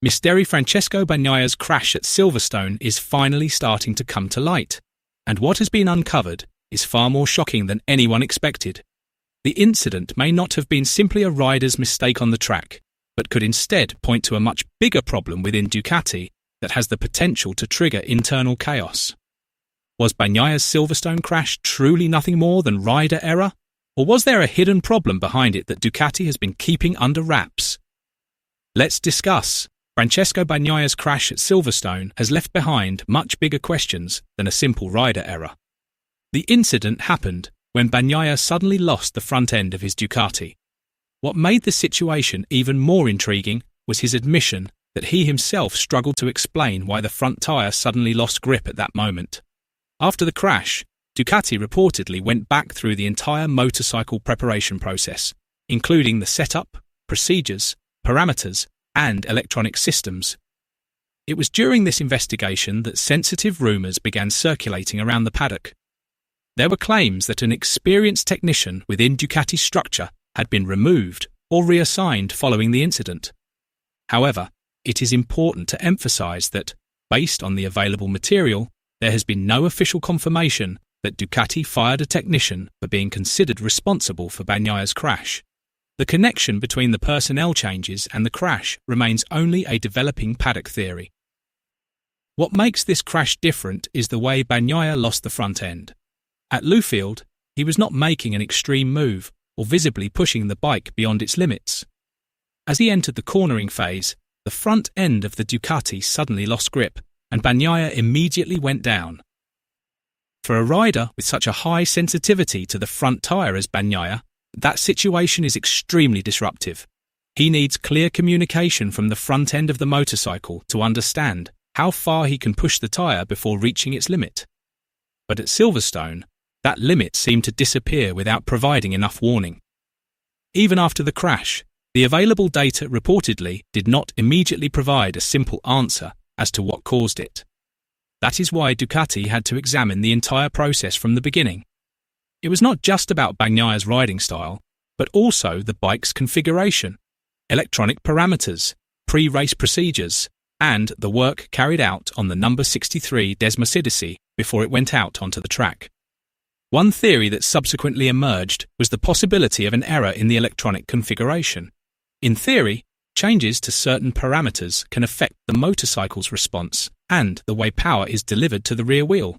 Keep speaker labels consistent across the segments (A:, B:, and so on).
A: Mystery Francesco Bagnaia's crash at Silverstone is finally starting to come to light, and what has been uncovered is far more shocking than anyone expected. The incident may not have been simply a rider's mistake on the track, but could instead point to a much bigger problem within Ducati that has the potential to trigger internal chaos. Was Bagnaia's Silverstone crash truly nothing more than rider error, or was there a hidden problem behind it that Ducati has been keeping under wraps? Let's discuss. Francesco Bagnaia's crash at Silverstone has left behind much bigger questions than a simple rider error. The incident happened when Bagnaia suddenly lost the front end of his Ducati. What made the situation even more intriguing was his admission that he himself struggled to explain why the front tyre suddenly lost grip at that moment. After the crash, Ducati reportedly went back through the entire motorcycle preparation process, including the setup, procedures, parameters, and electronic systems. It was during this investigation that sensitive rumours began circulating around the paddock. There were claims that an experienced technician within Ducati's structure had been removed or reassigned following the incident. However, it is important to emphasise that, based on the available material, there has been no official confirmation that Ducati fired a technician for being considered responsible for Bagnaia's crash. The connection between the personnel changes and the crash remains only a developing paddock theory. What makes this crash different is the way Bagnaia lost the front end. At Luffield, he was not making an extreme move or visibly pushing the bike beyond its limits. As he entered the cornering phase, the front end of the Ducati suddenly lost grip, and Bagnaia immediately went down. For a rider with such a high sensitivity to the front tyre as Bagnaia, that situation is extremely disruptive. He needs clear communication from the front end of the motorcycle to understand how far he can push the tyre before reaching its limit. But at Silverstone, that limit seemed to disappear without providing enough warning. Even after the crash, the available data reportedly did not immediately provide a simple answer as to what caused it. That is why Ducati had to examine the entire process from the beginning. It was not just about Bagnaia's riding style, but also the bike's configuration, electronic parameters, pre-race procedures, and the work carried out on the number 63 Desmosedici before it went out onto the track. One theory that subsequently emerged was the possibility of an error in the electronic configuration. In theory, changes to certain parameters can affect the motorcycle's response and the way power is delivered to the rear wheel.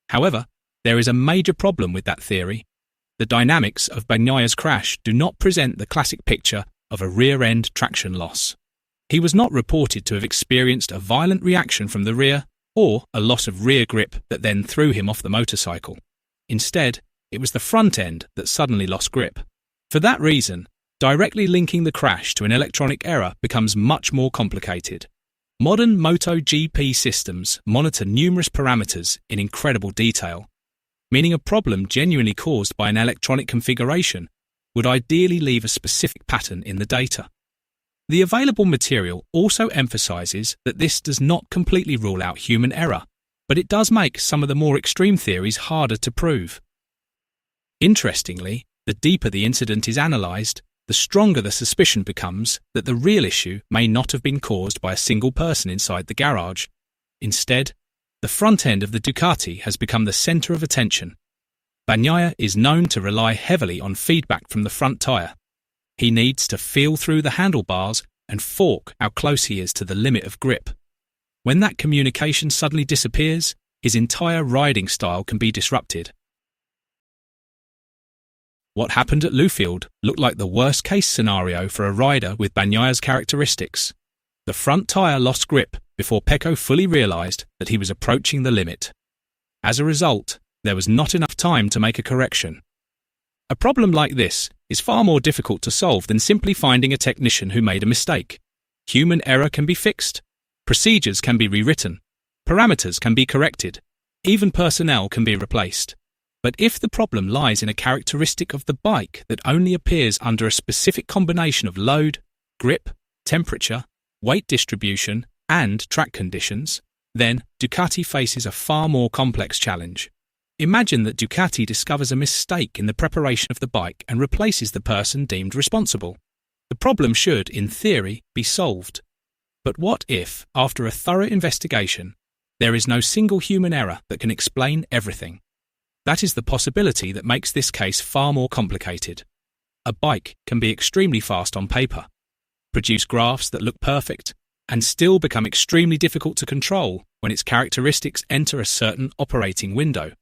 A: However, there is a major problem with that theory. The dynamics of Bagnaia's crash do not present the classic picture of a rear-end traction loss. He was not reported to have experienced a violent reaction from the rear or a loss of rear grip that then threw him off the motorcycle. Instead, it was the front end that suddenly lost grip. For that reason, directly linking the crash to an electronic error becomes much more complicated. Modern MotoGP systems monitor numerous parameters in incredible detail, meaning a problem genuinely caused by an electronic configuration would ideally leave a specific pattern in the data. The available material also emphasises that this does not completely rule out human error, but it does make some of the more extreme theories harder to prove. Interestingly, the deeper the incident is analysed, the stronger the suspicion becomes that the real issue may not have been caused by a single person inside the garage. Instead, the front end of the Ducati has become the centre of attention. Bagnaia is known to rely heavily on feedback from the front tyre. He needs to feel through the handlebars and fork how close he is to the limit of grip. When that communication suddenly disappears, his entire riding style can be disrupted. What happened at Luffield looked like the worst-case scenario for a rider with Bagnaia's characteristics. The front tyre lost grip before Pecco fully realised that he was approaching the limit. As a result, there was not enough time to make a correction. A problem like this is far more difficult to solve than simply finding a technician who made a mistake. Human error can be fixed, procedures can be rewritten, parameters can be corrected, even personnel can be replaced. But if the problem lies in a characteristic of the bike that only appears under a specific combination of load, grip, temperature, weight distribution, and track conditions, then Ducati faces a far more complex challenge. Imagine that Ducati discovers a mistake in the preparation of the bike and replaces the person deemed responsible. The problem should, in theory, be solved. But what if, after a thorough investigation, there is no single human error that can explain everything? That is the possibility that makes this case far more complicated. A bike can be extremely fast on paper, produce graphs that look perfect, and still become extremely difficult to control when its characteristics enter a certain operating window.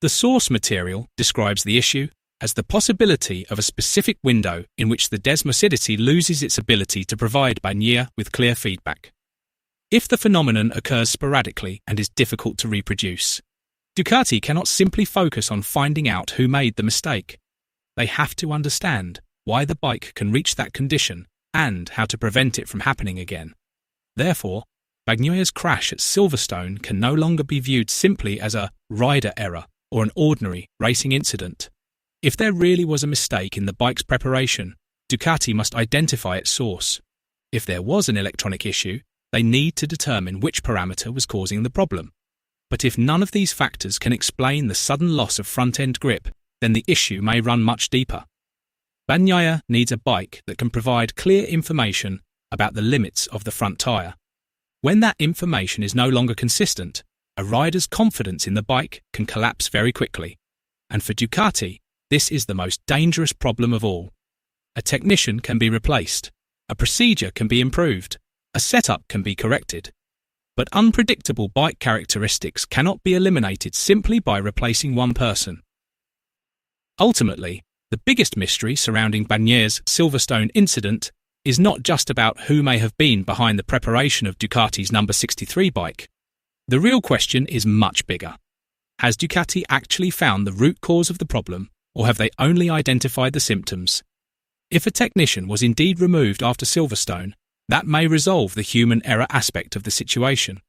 A: The source material describes the issue as the possibility of a specific window in which the Desmosedici loses its ability to provide Bagnaia with clear feedback. If the phenomenon occurs sporadically and is difficult to reproduce, Ducati cannot simply focus on finding out who made the mistake. They have to understand why the bike can reach that condition and how to prevent it from happening again. Therefore, Bagnaia's crash at Silverstone can no longer be viewed simply as a rider error or an ordinary racing incident. If there really was a mistake in the bike's preparation, Ducati must identify its source. If there was an electronic issue, they need to determine which parameter was causing the problem. But if none of these factors can explain the sudden loss of front-end grip, then the issue may run much deeper. Bagnaia needs a bike that can provide clear information about the limits of the front tyre. When that information is no longer consistent, a rider's confidence in the bike can collapse very quickly. And for Ducati, this is the most dangerous problem of all. A technician can be replaced, a procedure can be improved, a setup can be corrected. But unpredictable bike characteristics cannot be eliminated simply by replacing one person. Ultimately, the biggest mystery surrounding Bagnaia's Silverstone incident is not just about who may have been behind the preparation of Ducati's number 63 bike. The real question is much bigger. Has Ducati actually found the root cause of the problem, or have they only identified the symptoms? If a technician was indeed removed after Silverstone, that may resolve the human error aspect of the situation.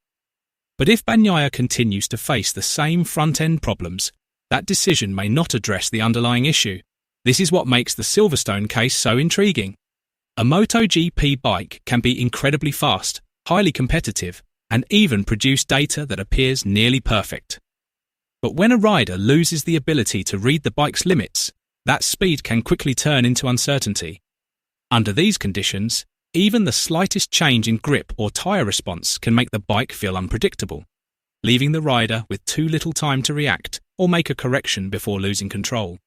A: But if Bagnaia continues to face the same front-end problems, that decision may not address the underlying issue. This is what makes the Silverstone case so intriguing. A MotoGP bike can be incredibly fast, highly competitive, and even produce data that appears nearly perfect. But when a rider loses the ability to read the bike's limits, that speed can quickly turn into uncertainty. Under these conditions, even the slightest change in grip or tyre response can make the bike feel unpredictable, leaving the rider with too little time to react or make a correction before losing control.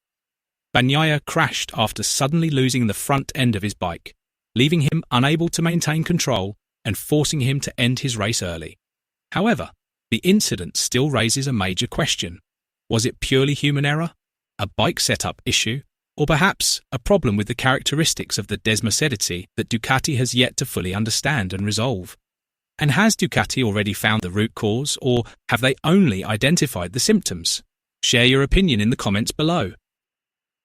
A: Bagnaia crashed after suddenly losing the front end of his bike, leaving him unable to maintain control and forcing him to end his race early. However, the incident still raises a major question. Was it purely human error, a bike setup issue, or perhaps a problem with the characteristics of the Desmosedici that Ducati has yet to fully understand and resolve? And has Ducati already found the root cause, or have they only identified the symptoms? Share your opinion in the comments below.